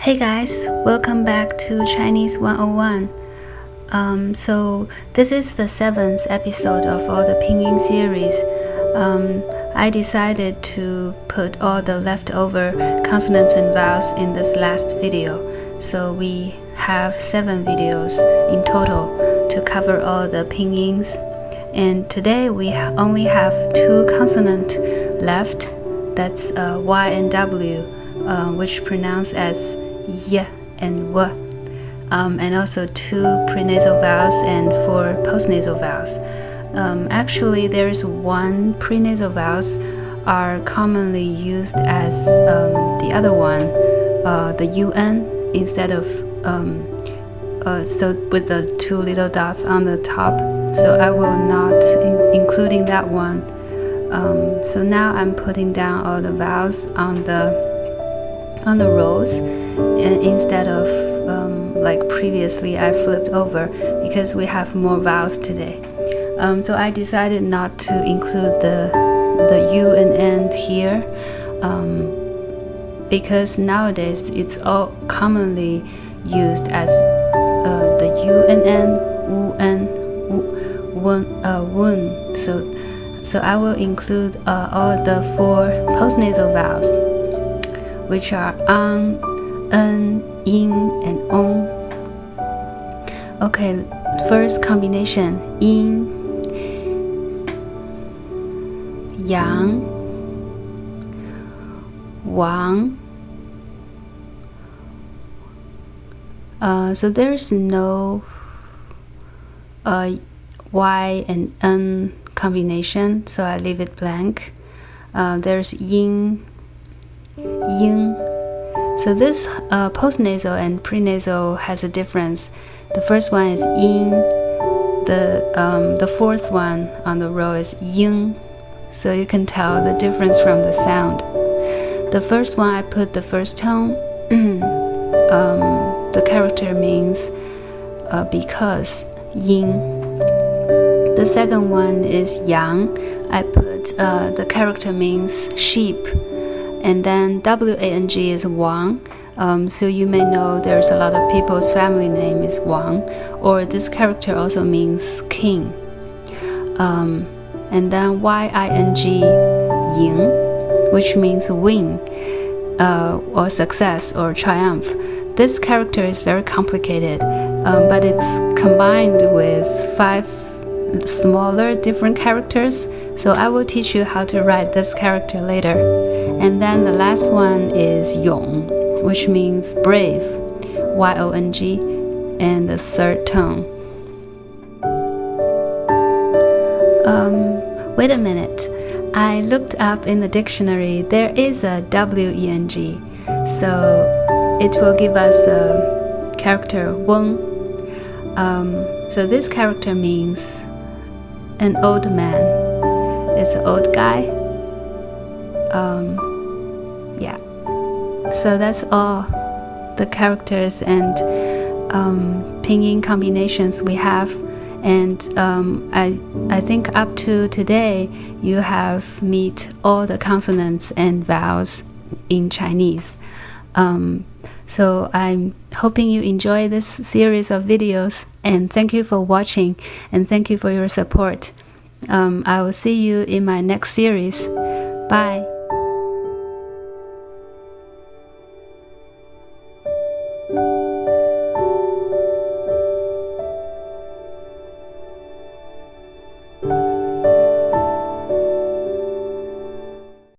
Hey guys, welcome back to Chinese 101. So this is the 7th episode of all the pinyin series. I decided to put all the leftover consonants and vowels in this last video. So we have 7 videos in total to cover all the pinyins. And today we only have 2 consonants left. That's Y and W, which pronounce as y and w, and also 2 pre-nasal vowels and 4 post-nasal vowels. Actually, there's 1 pre-nasal vowels are commonly used as the other one, the un, instead of so with the 2 little dots on the top. So I will not including that one. So now I'm putting down all the vowels on the rows, instead of like previously I flipped over, because we have more vowels today. So I decided not to include the U and N here, because nowadays it's all commonly used as the U and N, U and wun. So I will include all the 4 post-nasal vowels, which are an, in, and on. Okay, first combination, in, yang, wang. So there's no Y and N combination, so I leave it blank. There's yin, ying. So this post-nasal and pre-nasal has a difference. The first one is yin. The 4th one on the row is ying. So you can tell the difference from the sound. The first one, I put the first tone. The character means because, yin. The second one is yang. I put the character means sheep. And then wang is Wang. So you may know there's a lot of people's family name is Wang, or this character also means king. And then ying, which means win, or success or triumph. This character is very complicated, but it's combined with 5 smaller different characters. So I will teach you how to write this character later. And then the last one is yong, which means brave, Y-O-N-G, and the 3rd tone. Wait a minute. I looked up in the dictionary. There is a W-E-N-G, so it will give us the character weng. So this character means an old man. It's an old guy. Yeah. So that's all the characters and pinyin combinations we have. And I think up to today you have met all the consonants and vowels in Chinese. So I'm hoping you enjoy this series of videos, and thank you for watching, and thank you for your support. I will see you in my next series. Bye.